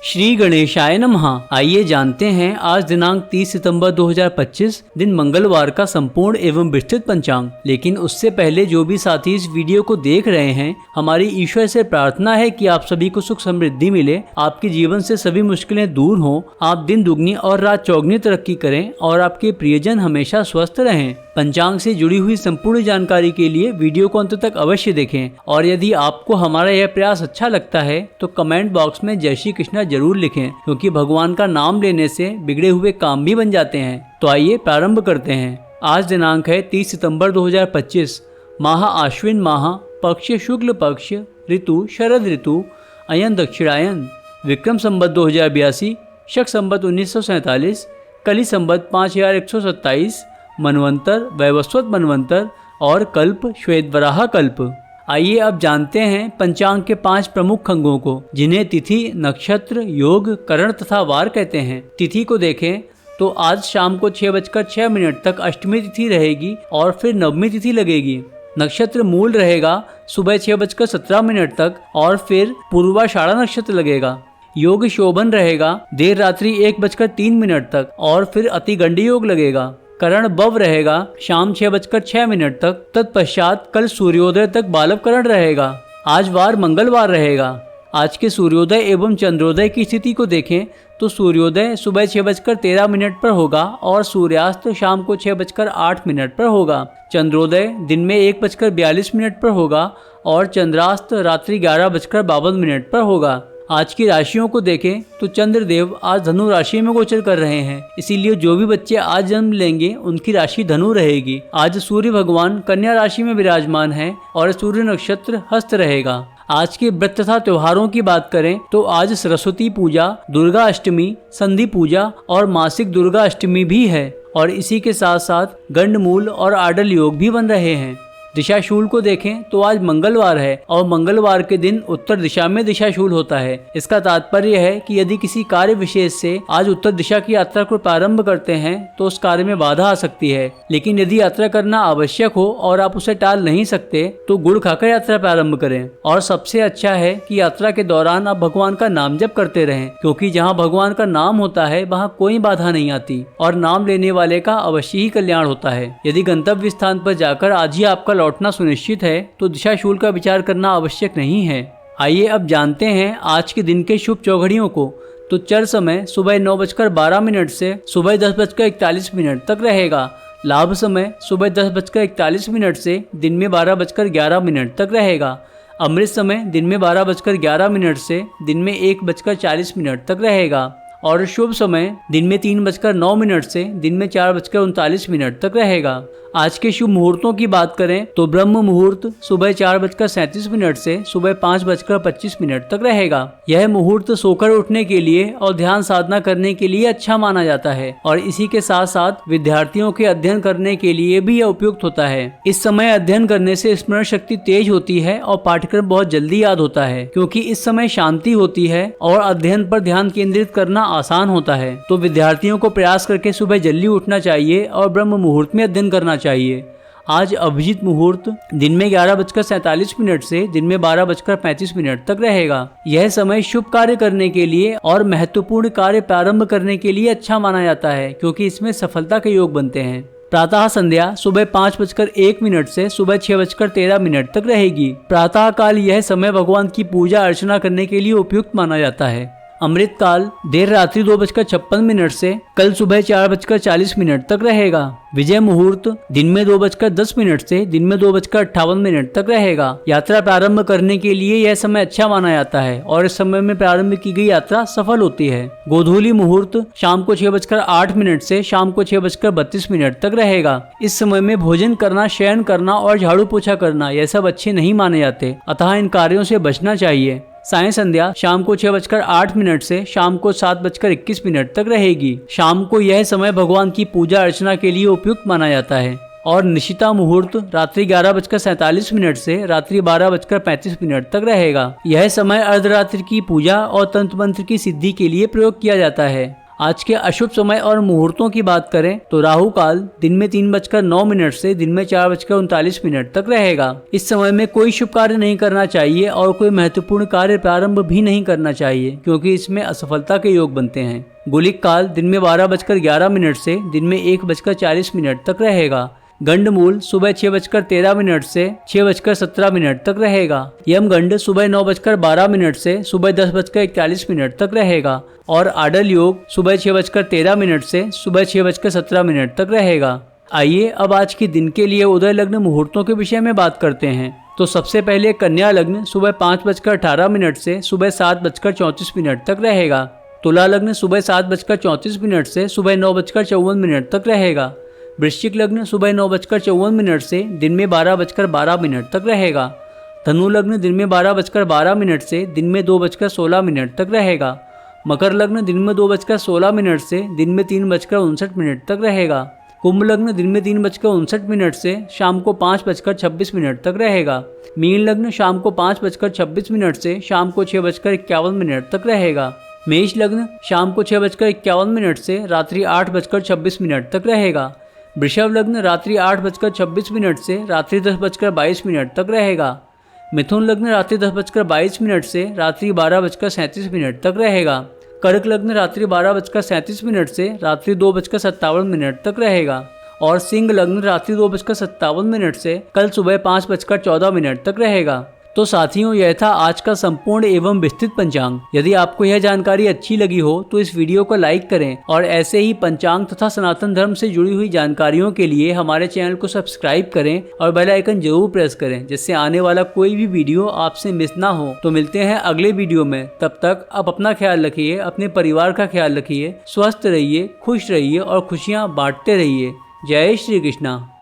श्री गणेशाय नमः। आइए जानते हैं आज दिनांक 30 सितंबर 2025 दिन मंगलवार का संपूर्ण एवं विस्तृत पंचांग। लेकिन उससे पहले जो भी साथी इस वीडियो को देख रहे हैं, हमारी ईश्वर से प्रार्थना है कि आप सभी को सुख समृद्धि मिले, आपके जीवन से सभी मुश्किलें दूर हों, आप दिन दुगनी और रात चौगनी तरक्की करें और आपके प्रियजन हमेशा स्वस्थ रहें। पंचांग से जुड़ी हुई संपूर्ण जानकारी के लिए वीडियो को अंत तक अवश्य देखें और यदि आपको हमारा यह प्रयास अच्छा लगता है तो कमेंट बॉक्स में जय श्री कृष्णा जरूर लिखें, क्योंकि भगवान का नाम लेने से बिगड़े हुए काम भी बन जाते हैं। तो आइए प्रारंभ करते हैं। आज दिनांक है 30 सितंबर 2025, माह आश्विन माह, पक्ष शुक्ल पक्ष, ऋतु शरद ऋतु, अयन दक्षिणायन, विक्रम संवत 2082, शक संवत 1947, कली संवत 5127, मनवंतर वैवस्वत मनवंतर और कल्प श्वेतवराह कल्प। आइए अब जानते हैं पंचांग के 5 प्रमुख अंगों को, जिन्हें तिथि, नक्षत्र, योग, करण तथा वार कहते हैं। तिथि को देखें तो आज शाम को 6:06 तक अष्टमी तिथि रहेगी और फिर नवमी तिथि लगेगी। नक्षत्र मूल रहेगा सुबह 6:17 तक और फिर पूर्वाषाढ़ा नक्षत्र लगेगा। योग शोभन रहेगा देर रात्रि 1:03 तक और फिर अतिगंडी योग लगेगा। करण बव रहेगा शाम 6:06 तक, तत्पश्चात कल सूर्योदय तक बालव करण रहेगा। आज वार मंगलवार रहेगा। आज के सूर्योदय एवं चंद्रोदय की स्थिति को देखें तो सूर्योदय सुबह 6:13 पर होगा और सूर्यास्त शाम को 6:08 पर होगा। चंद्रोदय दिन में 1:42 पर होगा और चंद्रास्त रात्रि 11:52 पर होगा। आज की राशियों को देखें तो चंद्रदेव आज धनु राशि में गोचर कर रहे हैं, इसीलिए जो भी बच्चे आज जन्म लेंगे उनकी राशि धनु रहेगी। आज सूर्य भगवान कन्या राशि में विराजमान है और सूर्य नक्षत्र हस्त रहेगा। आज के व्रत तथा त्योहारों की बात करें तो आज सरस्वती पूजा, दुर्गा अष्टमी, संधि पूजा और मासिक दुर्गा अष्टमी भी है और इसी के साथ साथ गंडमूल और आडल योग भी बन रहे हैं। दिशाशूल को देखें तो आज मंगलवार है और मंगलवार के दिन उत्तर दिशा में दिशाशूल होता है। इसका तात्पर्य है कि यदि किसी कार्य विशेष से आज उत्तर दिशा की यात्रा को प्रारंभ करते हैं तो उस कार्य में बाधा आ सकती है, लेकिन यदि यात्रा करना आवश्यक हो और आप उसे टाल नहीं सकते तो गुड़ खाकर यात्रा प्रारंभ करें। और सबसे अच्छा है कि यात्रा के दौरान आप भगवान का नाम जप करते रहें, क्योंकि जहाँ भगवान का नाम होता है वहाँ कोई बाधा नहीं आती और नाम लेने वाले का अवश्य ही कल्याण होता है। यदि गंतव्य स्थान पर जाकर आज ही आपका लौटना सुनिश्चित है तो दिशाशूल का विचार करना आवश्यक नहीं है। आइए अब जानते हैं आज के दिन के शुभ चौघड़ियों को। तो चर समय सुबह 9:12 से सुबह 10:41 तक रहेगा। लाभ समय सुबह 10:41 से दिन में 12:11 तक रहेगा। अमृत समय दिन में 12:11 से दिन में 1:40 तक रहेगा और शुभ समय दिन में 3:09 से दिन में 4:39 तक रहेगा। आज के शुभ मुहूर्तों की बात करें तो ब्रह्म मुहूर्त सुबह 4:37 से सुबह 5:25 तक रहेगा। यह मुहूर्त सोकर उठने के लिए और ध्यान साधना करने के लिए अच्छा माना जाता है और इसी के साथ साथ विद्यार्थियों के अध्ययन करने के लिए भी यह उपयुक्त होता है। इस समय अध्ययन करने से स्मरण शक्ति तेज होती है और पाठ्यक्रम बहुत जल्दी याद होता है, क्योंकि इस समय शांति होती है और अध्ययन पर ध्यान केंद्रित करना आसान होता है। तो विद्यार्थियों को प्रयास करके सुबह जल्दी उठना चाहिए और ब्रह्म मुहूर्त में अध्ययन करना चाहिए। आज अभिजीत मुहूर्त दिन में 11:47 से दिन में 12:35 तक रहेगा। यह समय शुभ कार्य करने के लिए और महत्वपूर्ण कार्य प्रारंभ करने के लिए अच्छा माना जाता है, क्योंकि इसमें सफलता के योग बनते हैं। प्रातः संध्या सुबह 5:01 से सुबह 6:13 तक रहेगी। प्रातः काल यह समय भगवान की पूजा अर्चना करने के लिए उपयुक्त माना जाता है। अमृत काल देर रात्रि 2:56 से कल सुबह 4:40 तक रहेगा। विजय मुहूर्त दिन में 2:10 से दिन में 2:58 तक रहेगा। यात्रा प्रारंभ करने के लिए यह समय अच्छा माना जाता है और इस समय में प्रारंभ की गई यात्रा सफल होती है। गोधूली मुहूर्त शाम को 6:08 से शाम को 6:32 तक रहेगा। इस समय में भोजन करना, शयन करना और झाड़ू पोछा करना यह सब अच्छे नहीं माने जाते, अतः इन कार्यों से बचना चाहिए। साय संध्या शाम को 6:08 से शाम को 7:21 तक रहेगी। शाम को यह समय भगवान की पूजा अर्चना के लिए उपयुक्त माना जाता है। और निशिता मुहूर्त रात्रि 11:47 से रात्रि 12:35 तक रहेगा। यह समय अर्धरात्रि की पूजा और तंत्र मंत्र की सिद्धि के लिए प्रयोग किया जाता है। आज के अशुभ समय और मुहूर्तों की बात करें तो राहु काल दिन में 3:09 से दिन में 4:39 तक रहेगा। इस समय में कोई शुभ कार्य नहीं करना चाहिए और कोई महत्वपूर्ण कार्य प्रारंभ भी नहीं करना चाहिए, क्योंकि इसमें असफलता के योग बनते हैं। गुलिक काल दिन में 12:11 से दिन में 1:40 तक रहेगा। गंडमूल सुबह 6:13 से 6:17 तक रहेगा। यमगंड सुबह 9:12 से सुबह 10:41 तक रहेगा और आडल योग सुबह 6:13 से सुबह 6:17 तक रहेगा। आइए अब आज के दिन के लिए उदय लग्न मुहूर्तों के विषय में बात करते हैं। तो सबसे पहले कन्या लग्न सुबह 5:18 से सुबह 7:34 तक रहेगा। तुला लग्न सुबह 7:34 से सुबह 9:54 तक रहेगा। वृश्चिक लग्न सुबह 9:54 से दिन में 12:12 तक रहेगा। धनु लग्न दिन में 12:12 से दिन में 2:16 तक रहेगा। मकर लग्न दिन में 2:16 से दिन में 3:59 तक रहेगा। कुंभ लग्न दिन में 3:59 से शाम को 5:26 तक रहेगा। मीन लग्न शाम को 5:26 से शाम को 6:51 तक रहेगा। मेष लग्न शाम को 6:51 से रात्रि 8:26 तक रहेगा। वृषभ लग्न रात्रि 8:26 से रात्रि 10:22 तक रहेगा। मिथुन लग्न रात्रि 10:22 से रात्रि 12:37 तक रहेगा। कर्क लग्न रात्रि 12:37 से रात्रि 2:57 तक रहेगा और सिंह लग्न रात्रि 2:57 से कल सुबह 5:14 तक रहेगा। तो साथियों, यह था आज का संपूर्ण एवं विस्तृत पंचांग। यदि आपको यह जानकारी अच्छी लगी हो तो इस वीडियो को लाइक करें और ऐसे ही पंचांग तथा सनातन धर्म से जुड़ी हुई जानकारियों के लिए हमारे चैनल को सब्सक्राइब करें और बेल आइकन जरूर प्रेस करें, जिससे आने वाला कोई भी वीडियो आपसे मिस ना हो। तो मिलते हैं अगले वीडियो में। तब तक आप अपना ख्याल रखिए, अपने परिवार का ख्याल रखिए, स्वस्थ रहिए, खुश रहिए और खुशियाँ बांटते रहिए। जय श्री कृष्णा।